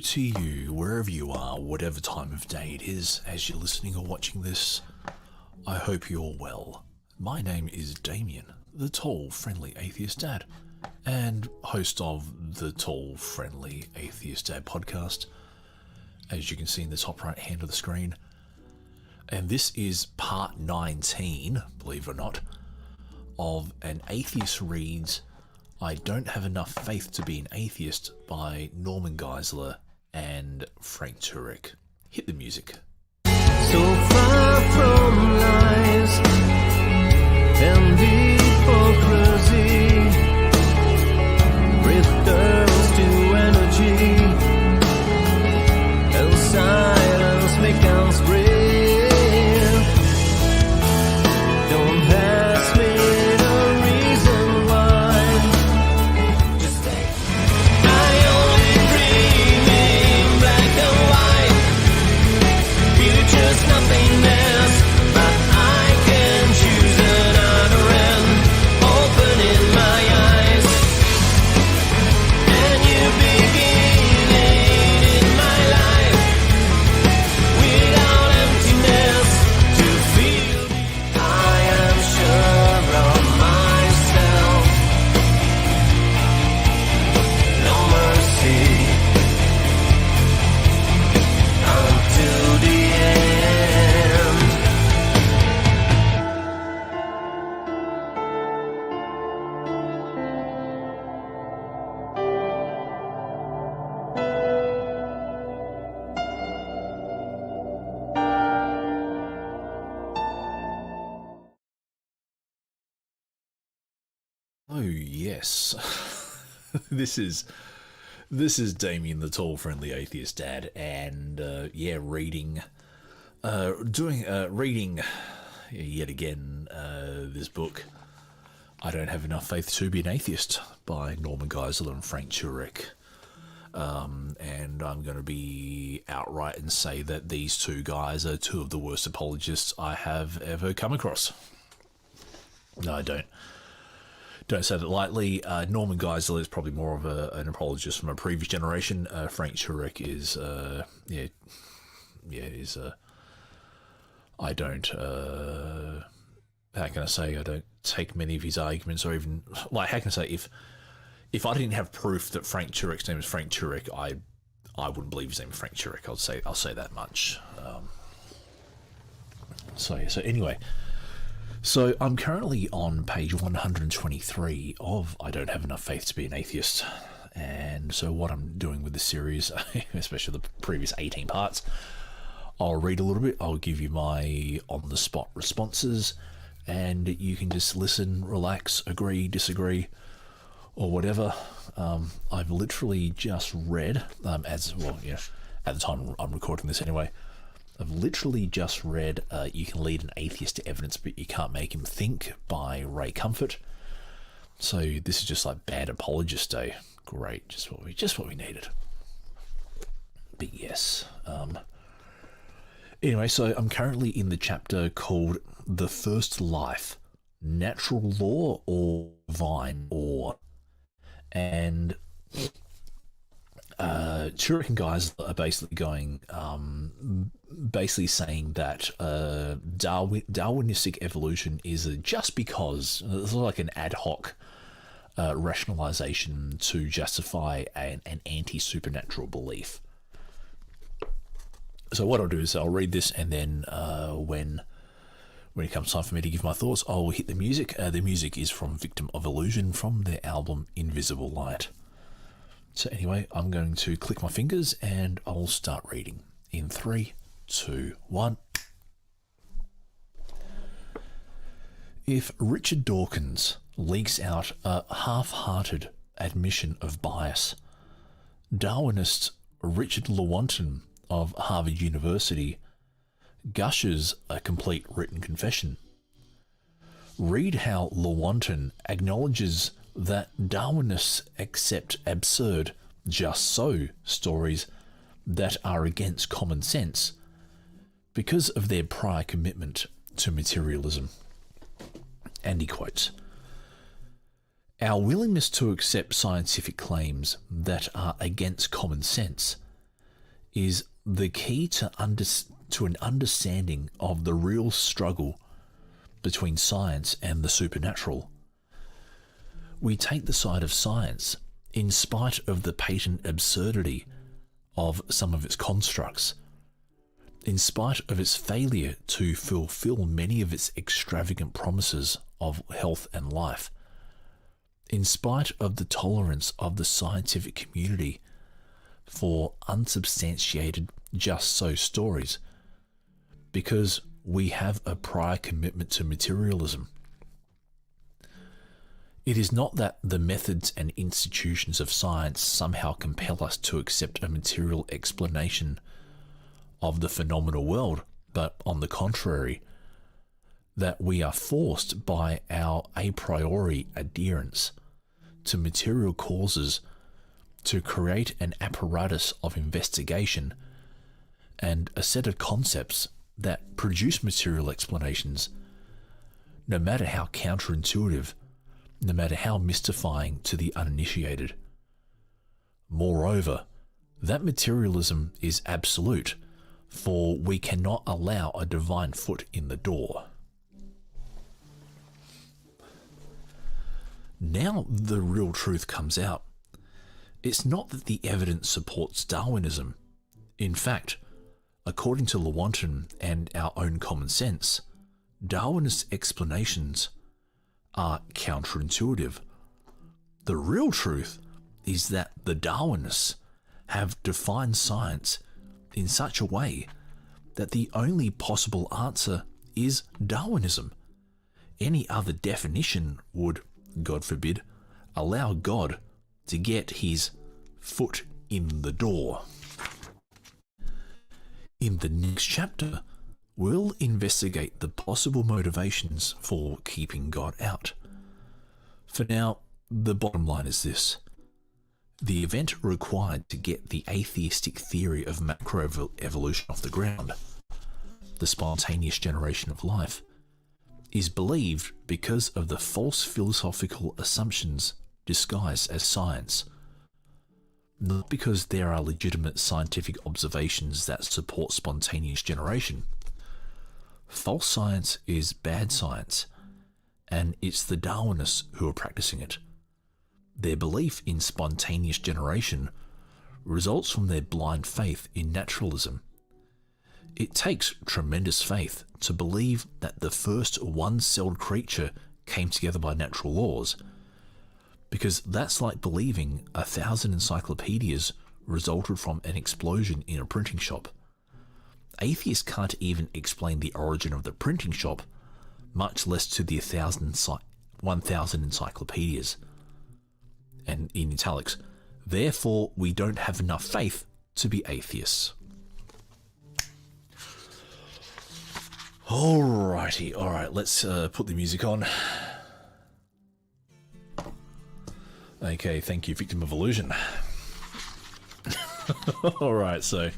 To you, wherever you are, whatever time of day it is, as you're listening or watching this, I hope you're well. My name is Damien, the tall, friendly Atheist Dad, and host of the Tall, Friendly Atheist Dad podcast, as you can see in the top right hand of the screen. And this is part 19, believe it or not, of An Atheist Reads I Don't Have Enough Faith to Be an Atheist by Norman Geisler and Frank Turek. Hit the music. So far from lies and hypocrisy, returns to energy, and silence becomes brave. Don't ask me the reason why. Just say I only dream in black and white. Future's nothingness, but I can choose another end. Opening my eyes, and you beginning in my life. Without emptiness to feel, I am sure of myself. No mercy until the end. Oh yes, this is Damien, the tall, friendly Atheist Dad, and reading yet again this book, I Don't Have Enough Faith to Be an Atheist by Norman Geisler and Frank Turek. And I'm going to be outright and say that these two guys are two of the worst apologists I have ever come across. No, I don't say that lightly. Norman Geisler is probably more of an apologist from a previous generation. Frank Turek is, I don't, how can I say, I don't take many of his arguments, or even, like, how can I say, if I didn't have proof that Frank Turek's name is Frank Turek, I wouldn't believe his name is Frank Turek. I'll say that much. So anyway. So I'm currently on page 123 of I Don't Have Enough Faith to Be an Atheist. And so what I'm doing with this series, especially the previous 18 parts, I'll read a little bit, I'll give you my on-the-spot responses, and you can just listen, relax, agree, disagree, or whatever. I've literally just read, at the time I'm recording this anyway, I've literally just read You Can Lead an Atheist to Evidence But You Can't Make Him Think by Ray Comfort. So this is just like bad apologist day. Great, just what we needed. But yes. Anyway, so I'm currently in the chapter called The First Life, Natural Law or Divine Law. And Turek and Geisler are basically going, saying that Darwinistic evolution is just because, it's like an ad hoc rationalization to justify an anti-supernatural belief. So what I'll do is I'll read this, and then when it comes time for me to give my thoughts, I'll hit the music. The music is from Victim of Illusion from their album Invisible Light. So anyway, I'm going to click my fingers and I'll start reading in 3, 2, 1. If Richard Dawkins leaks out a half-hearted admission of bias, Darwinist Richard Lewontin of Harvard University gushes a complete written confession. Read how Lewontin acknowledges that Darwinists accept absurd, just so stories that are against common sense because of their prior commitment to materialism. And he quotes, "Our willingness to accept scientific claims that are against common sense is the key to an understanding of the real struggle between science and the supernatural. We take the side of science in spite of the patent absurdity of some of its constructs, in spite of its failure to fulfill many of its extravagant promises of health and life, in spite of the tolerance of the scientific community for unsubstantiated just-so stories, because we have a prior commitment to materialism. It is not that the methods and institutions of science somehow compel us to accept a material explanation of the phenomenal world, but on the contrary, that we are forced by our a priori adherence to material causes to create an apparatus of investigation and a set of concepts that produce material explanations, no matter how counterintuitive, no matter how mystifying to the uninitiated. Moreover, that materialism is absolute, for we cannot allow a divine foot in the door. Now the real truth comes out. It's not that the evidence supports Darwinism. In fact, according to Lewontin and our own common sense, Darwinist explanations are counterintuitive. The real truth is that the Darwinists have defined science in such a way that the only possible answer is Darwinism. Any other definition would, God forbid, allow God to get his foot in the door. In the next chapter, we'll investigate the possible motivations for keeping God out. For now, the bottom line is this. The event required to get the atheistic theory of macroevolution off the ground, the spontaneous generation of life, is believed because of the false philosophical assumptions disguised as science, not because there are legitimate scientific observations that support spontaneous generation. False science is bad science, and it's the Darwinists who are practicing it. Their belief in spontaneous generation results from their blind faith in naturalism. It takes tremendous faith to believe that the first one-celled creature came together by natural laws, because that's like believing 1,000 encyclopedias resulted from an explosion in a printing shop. Atheists can't even explain the origin of the printing shop, much less to the 1,000 encyclopedias. And in italics, therefore we don't have enough faith to be atheists. Alrighty, alright, let's put the music on. Okay, thank you, victim of illusion. Alright, so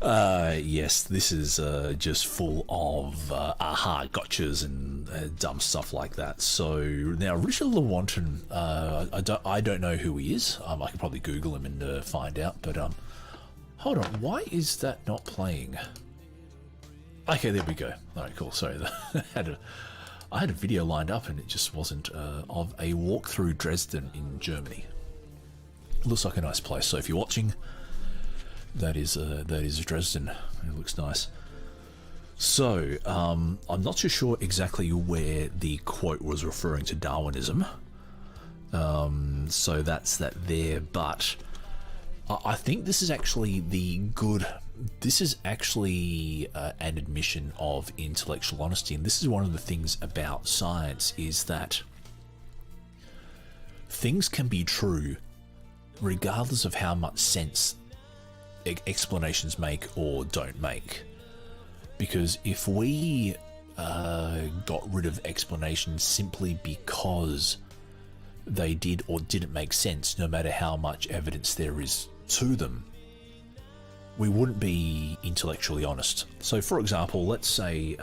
yes, this is just full of aha gotchas and dumb stuff like that. So now Richard Lewontin, I don't know who he is. I could probably Google him and find out. But hold on, why is that not playing? Okay, there we go. All right, cool. Sorry, I had a video lined up and it just wasn't of a walk through Dresden in Germany. Looks like a nice place. So if you're watching, that is Dresden. It looks nice. So I'm not too sure exactly where the quote was referring to Darwinism. So that's that there, but I think this is actually this is actually an admission of intellectual honesty, and this is one of the things about science, is that things can be true regardless of how much sense explanations make or don't make. Because if we got rid of explanations simply because they did or didn't make sense, no matter how much evidence there is to them, we wouldn't be intellectually honest. So for example, let's say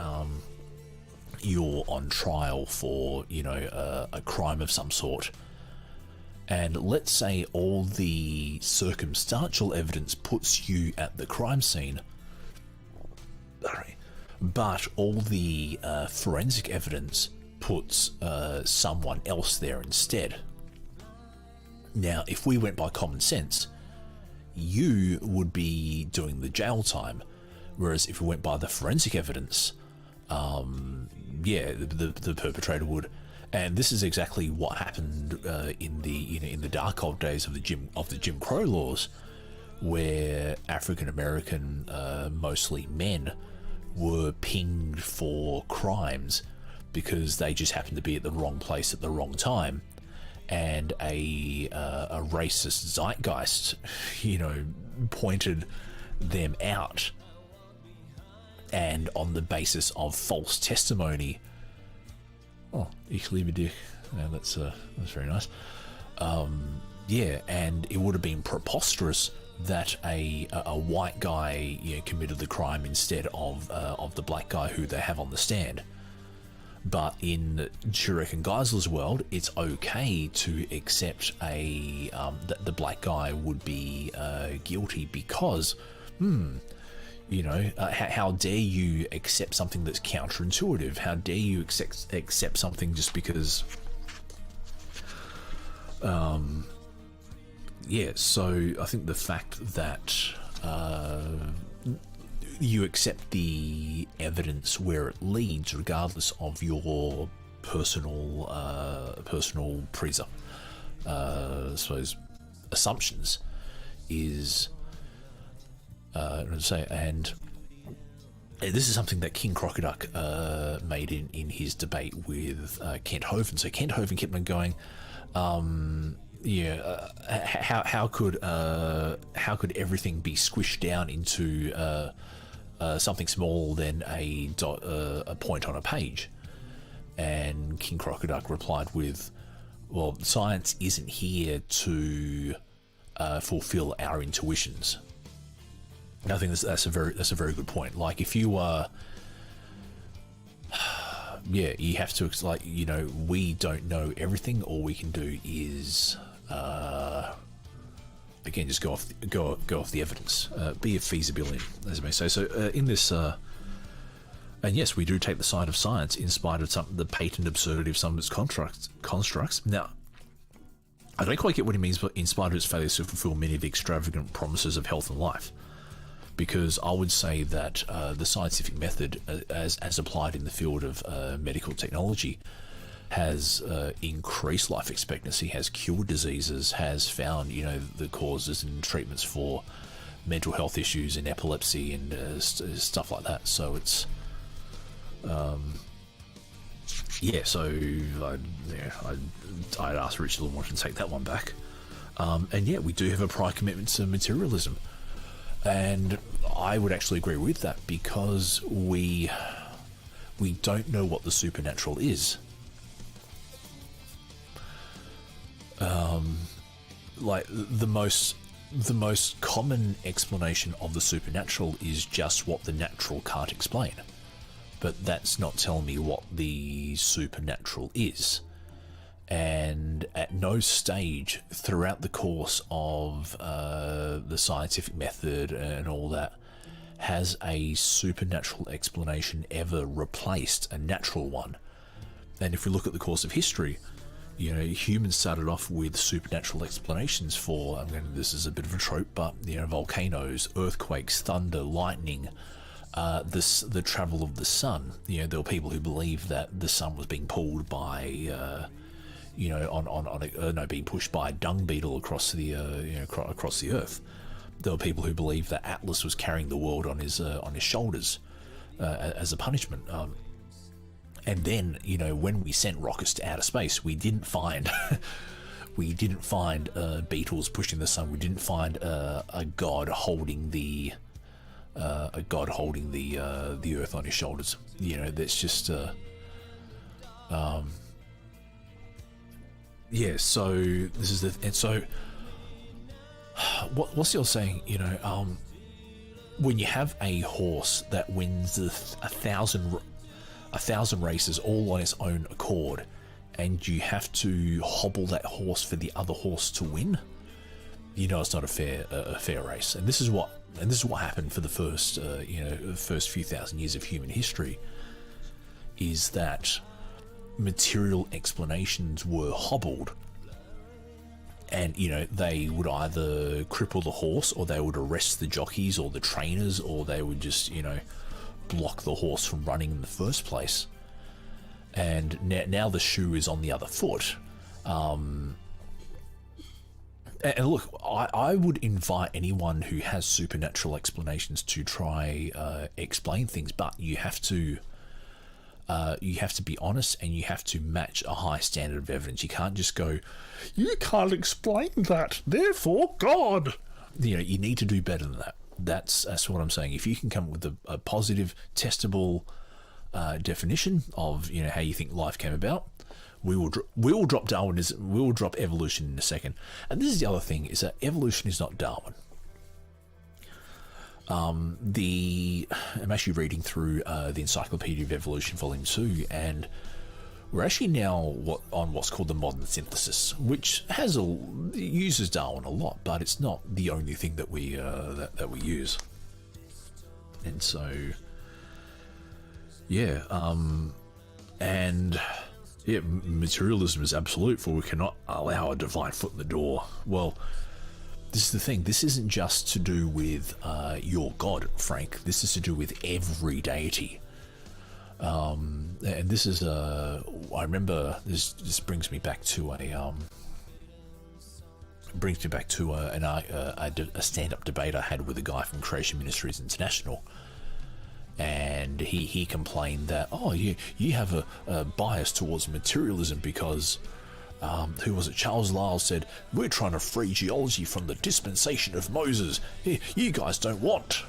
you're on trial for, a crime of some sort, And let's say all the circumstantial evidence puts you at the crime scene, but all the forensic evidence puts someone else there instead. Now, if we went by common sense, you would be doing the jail time, whereas if we went by the forensic evidence, the perpetrator would. And this is exactly what happened in the dark old days of the Jim Crow laws, where African American, mostly men, were pinged for crimes because they just happened to be at the wrong place at the wrong time, and a racist zeitgeist, pointed them out, and on the basis of false testimony. Oh, ich liebe dich. Yeah, that's very nice. And it would have been preposterous that a white guy committed the crime instead of the black guy who they have on the stand. But in Turek and Geisler's world, it's okay to accept that the black guy would be guilty because, how dare you accept something that's counterintuitive? How dare you accept something just because? So I think the fact that you accept the evidence where it leads, regardless of your personal assumptions, is and this is something that King Crocoduck made in his debate with Kent Hovind. So Kent Hovind kept on going, how could everything be squished down into something smaller than a point on a page? And King Crocoduck replied with, well, science isn't here to fulfill our intuitions. I think that's a very good point. Like, if you you have to, we don't know everything. All we can do is again, just go off the evidence, be a feasibility, as I may say. So in this, and yes, we do take the side of science in spite of the patent absurdity of some of its constructs. Now, I don't quite get what he means, but in spite of its failure to fulfill many of the extravagant promises of health and life, because I would say that the scientific method, as applied in the field of medical technology, has increased life expectancy, has cured diseases, has found the causes and treatments for mental health issues and epilepsy and stuff like that. So it's I'd ask Richard Lamont to take that one back. We do have a prior commitment to materialism, and I would actually agree with that, because we don't know what the supernatural is. The most common explanation of the supernatural is just what the natural can't explain, but that's not telling me what the supernatural is. And at no stage throughout the course of the scientific method and all that has a supernatural explanation ever replaced a natural one. And if we look at the course of history, humans started off with supernatural explanations for, this is a bit of a trope, but volcanoes, earthquakes, thunder, lightning, the travel of the sun. There were people who believed that the sun was being pulled by being pushed by a dung beetle across the across the earth. There were people who believed that Atlas was carrying the world on his shoulders as a punishment. And then, when we sent rockets to outer space, we didn't find beetles pushing the sun. We didn't find a god holding the earth on his shoulders. That's just So this is what's your saying? When you have a horse that wins a thousand races all on its own accord, and you have to hobble that horse for the other horse to win, you know it's not a fair race. And this is what happened for the first first few thousand years of human history, is that material explanations were hobbled, and they would either cripple the horse, or they would arrest the jockeys or the trainers, or they would just block the horse from running in the first place. And now the shoe is on the other foot. And look, I would invite anyone who has supernatural explanations to try explain things, but you have to be honest, and you have to match a high standard of evidence. You can't just go, "You can't explain that, therefore God." You need to do better than that. That's what I'm saying. If you can come up with a positive, testable definition of how you think life came about, we will drop Darwinism. We will drop evolution in a second. And this is the other thing: is that evolution is not Darwin. I'm actually reading through the Encyclopedia of Evolution, Volume 2, and we're actually now on what's called the modern synthesis, which uses Darwin a lot, but it's not the only thing that we use. And so, materialism is absolute, for we cannot allow a divine foot in the door. Well, this is the thing. This isn't just to do with your God, Frank. This is to do with every deity. And this is I remember this brings me back to a stand-up debate I had with a guy from Creation Ministries International. And he complained that, you have a bias towards materialism because, who was it? Charles Lyell said, "We're trying to free geology from the dispensation of Moses. You guys don't want."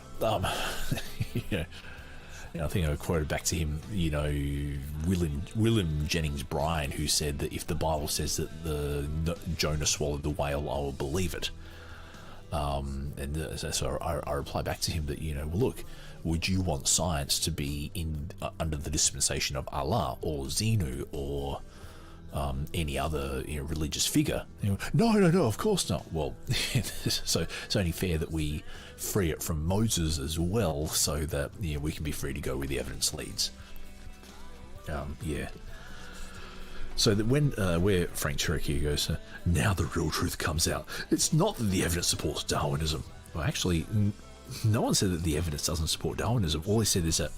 I think I quoted back to him, William Jennings Bryan, who said that if the Bible says that Jonah swallowed the whale, I will believe it. So I reply back to him that, look, would you want science to be under the dispensation of Allah or Zenu or any other religious figure? No, of course not. Well, so it's only fair that we free it from Moses as well, so that we can be free to go where the evidence leads. So that where Frank Turek here goes, now the real truth comes out. It's not that the evidence supports Darwinism. Well, actually, no one said that the evidence doesn't support Darwinism. All they said is that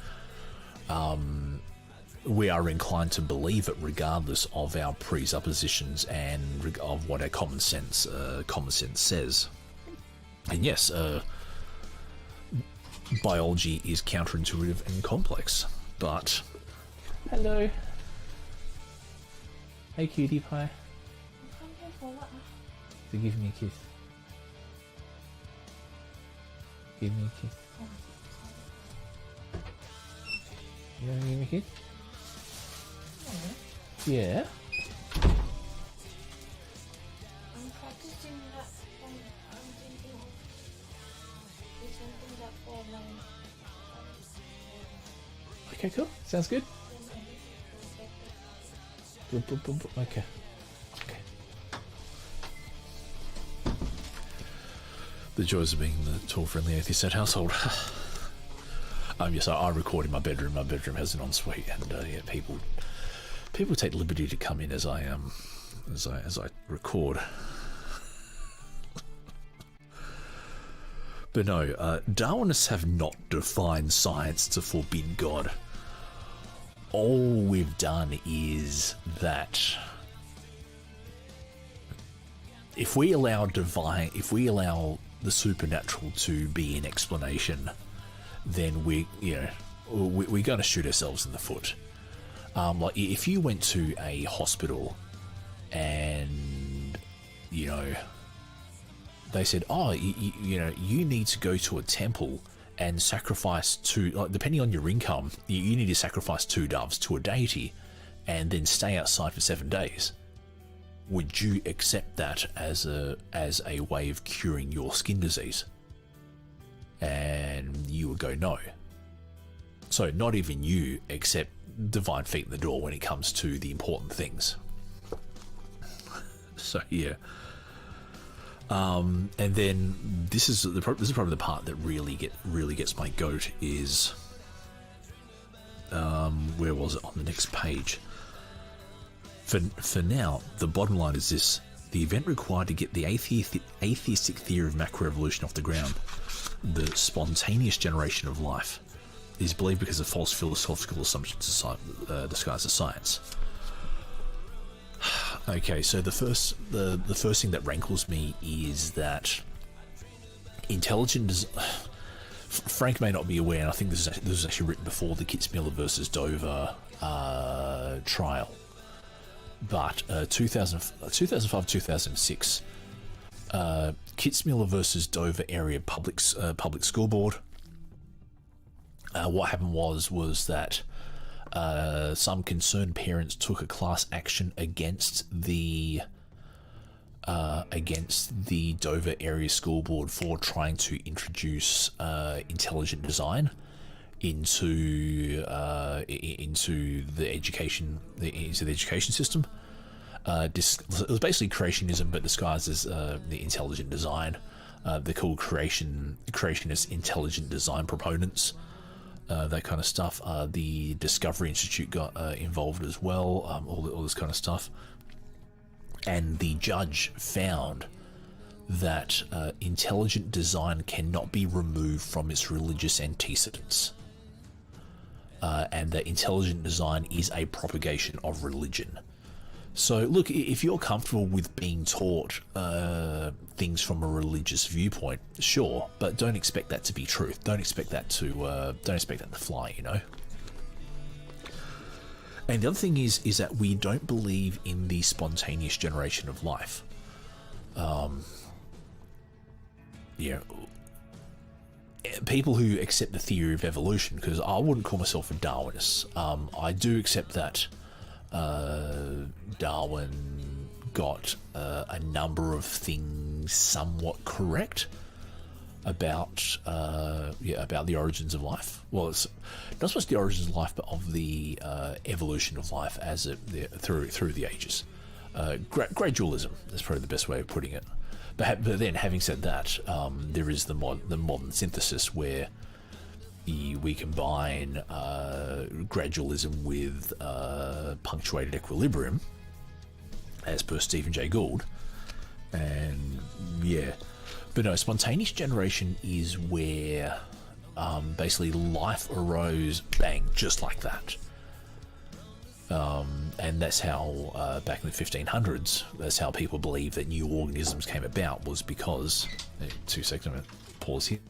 we are inclined to believe it regardless of our presuppositions and of what our common sense says. And yes, biology is counterintuitive and complex, but... Hello. Hey, cutie pie. So give me a kiss. Give me a kiss. You want to give me a kiss? Yeah. I'm practicing that one. I'm thinking of something that for Okay, cool. Sounds good. Okay. The joys of being in the tall, friendly atheist household. Yes, I record in my bedroom. My bedroom has an ensuite, and people take the liberty to come in as I record. But no, Darwinists have not defined science to forbid God. All we've done is that if we allow the supernatural to be an explanation, then we're going to shoot ourselves in the foot. Like if you went to a hospital and they said, you need to go to a temple and sacrifice depending on your income, you need to sacrifice 2 doves to a deity and then stay outside for 7 days. Would you accept that as a way of curing your skin disease? And you would go no. So not even you accept divine feet in the door when it comes to the important things. So yeah. And then this is probably the part that really gets my goat is where was it on the next page? For now, the bottom line is this: the event required to get the atheistic theory of macroevolution off the ground, the spontaneous generation of life, is believed because of false philosophical assumptions disguised as science. Okay, so the first thing that rankles me is that intelligent. Frank may not be aware, and I think this was actually written before the Kitzmiller versus Dover trial. But 2005-2006, Kitzmiller versus Dover Area Public School Board. What happened was that some concerned parents took a class action against the Dover Area School Board for trying to introduce intelligent design into the education system. It was basically creationism, but disguised as the intelligent design. They're called creationist intelligent design proponents. That kind of stuff. The Discovery Institute got involved as well. All this kind of stuff. And the judge found that intelligent design cannot be removed from its religious antecedents. And that intelligent design is a propagation of religion. So, look, if you're comfortable with being taught things from a religious viewpoint, sure, but don't expect that to be truth. Don't expect that to fly. You know. And the other thing is that we don't believe in the spontaneous generation of life. People who accept the theory of evolution, because I wouldn't call myself a Darwinist. I do accept that Darwin got a number of things somewhat correct about the origins of life. Well, it's not so much the origins of life, but of the evolution of life as through the ages. Gradualism is probably the best way of putting it. But then, having said that, there is the modern synthesis where we combine gradualism with punctuated equilibrium, as per Stephen Jay Gould, and yeah. But no, spontaneous generation is where basically life arose, bang, just like that. And that's how, back in the 1500s, that's how people believe that new organisms came about, was because... 2 seconds, I'm going to pause here.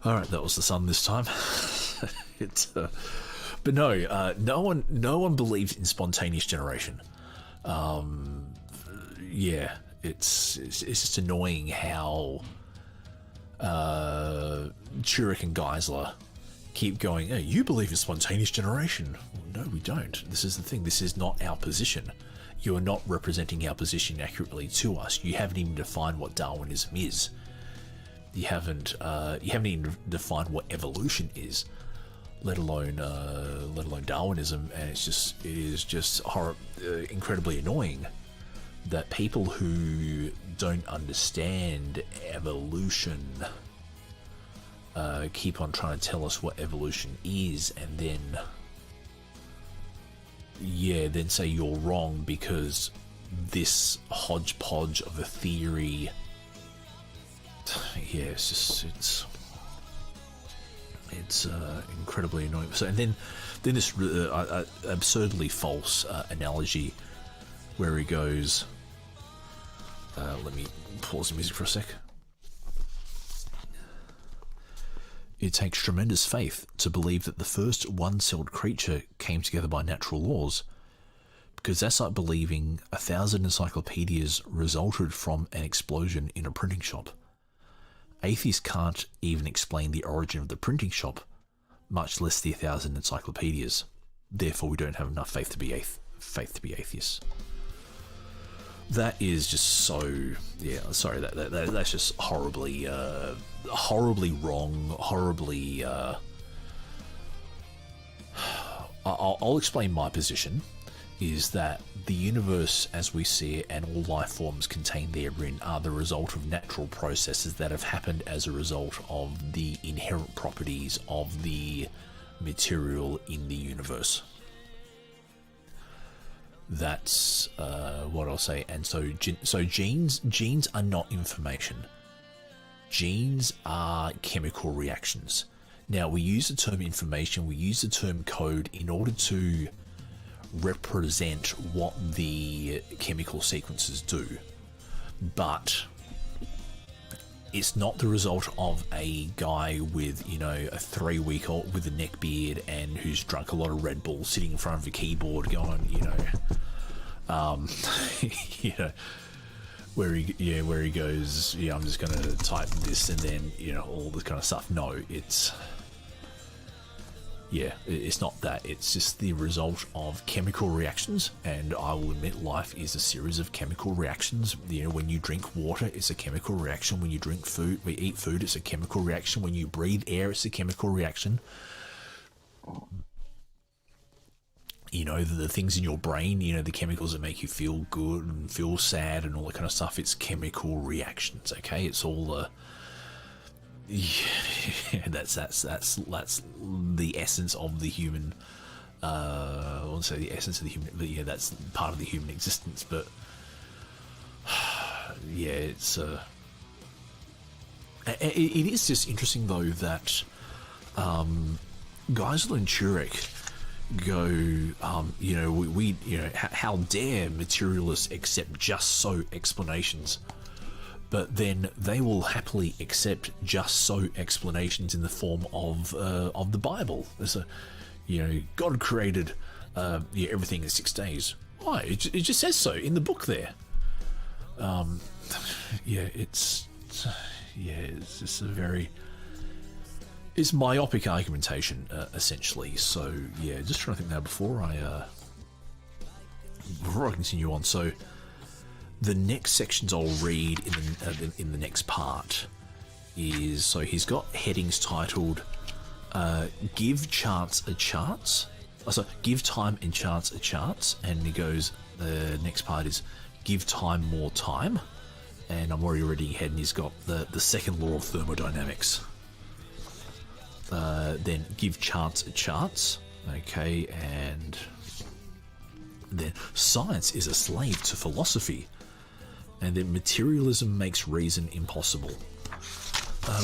All right, that was the sun this time. But no, no one believes in spontaneous generation. Yeah, it's just annoying how Turek and Geisler keep going, hey, you believe in spontaneous generation. Well, no, we don't. This is the thing. This is not our position. You are not representing our position accurately to us. You haven't even defined what Darwinism is. You haven't even defined what evolution is, let alone Darwinism, and it is just incredibly annoying that people who don't understand evolution keep on trying to tell us what evolution is, and then say you're wrong because this hodgepodge of a theory. Yeah, it's It's incredibly annoying. So, and then this absurdly false analogy where he goes. Let me pause the music for a sec. It takes tremendous faith to believe that the first one-celled creature came together by natural laws, because that's like believing 1,000 encyclopedias resulted from an explosion in a printing shop. Atheists can't even explain the origin of the printing shop, much less the 1,000 encyclopedias. Therefore, we don't have enough faith to be atheists. That is just so, yeah, sorry, that's just horribly wrong, horribly, I'll explain my position, is that the universe as we see it and all life forms contained therein are the result of natural processes that have happened as a result of the inherent properties of the material in the universe. That's what I'll say. And so genes are not information. Genes are chemical reactions. Now, we use the term information, we use the term code in order to represent what the chemical sequences do. But it's not the result of a guy with, you know, a 3-week-old with a neck beard and who's drunk a lot of Red Bull sitting in front of a keyboard going, you know, you know, where he goes, yeah, I'm just going to type this and then, you know, all this kind of stuff. No, it's not that. It's just the result of chemical reactions, and I will admit life is a series of chemical reactions. You know, when you drink water, it's a chemical reaction. When you eat food, it's a chemical reaction. When you breathe air, it's a chemical reaction. You know, the things in your brain, you know, the chemicals that make you feel good and feel sad and all that kind of stuff, it's chemical reactions, okay? It's all yeah, that's the essence of the human. I won't say the essence of the human, but yeah, that's part of the human existence. But yeah, it's it is just interesting though that Geisler and Turek go, you know, we you know, how dare materialists accept just so explanations. But then they will happily accept just so explanations in the form of the Bible. There's a, you know, God created everything in 6 days. Why? It just says so in the book there. Yeah, it's just a very, it's myopic argumentation essentially. So yeah, just trying to think now before I continue on. So the next sections I'll read in the next part is, so he's got headings titled "Give Chance a Chance." So give time and chance a chance, and he goes. The next part is "Give time more time," and I'm already reading ahead. And he's got the second law of thermodynamics. Then give chance a chance. Okay, and then science is a slave to philosophy. And then materialism makes reason impossible.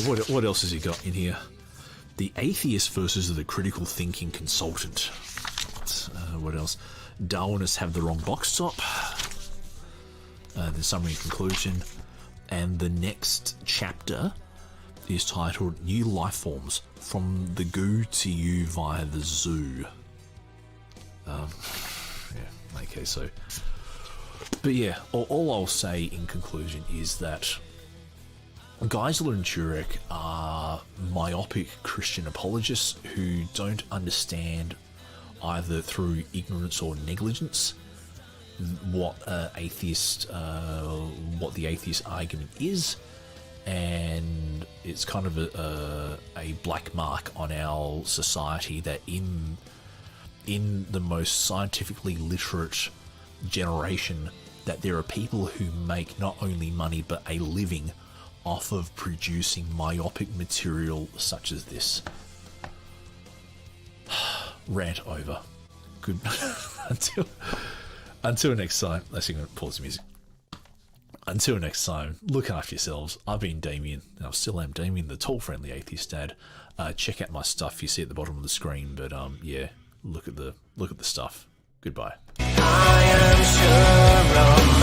What else has he got in here? The atheist versus the critical thinking consultant. What else? Darwinists have the wrong box top. The summary and conclusion. And the next chapter is titled New Life Forms, from the goo to you via the zoo. Yeah, okay, so... But yeah, all I'll say in conclusion is that Geisler and Turek are myopic Christian apologists who don't understand, either through ignorance or negligence, what the atheist argument is, and it's kind of a black mark on our society that in the most scientifically literate generation, that there are people who make not only money but a living off of producing myopic material such as this. Rant over. Good. Until next time. Let's pause the music. until next time, look after yourselves. I've been Damien, and I still am Damien, the tall, friendly atheist dad. Check out my stuff you see at the bottom of the screen, but yeah, look at the stuff. Goodbye. I am sure of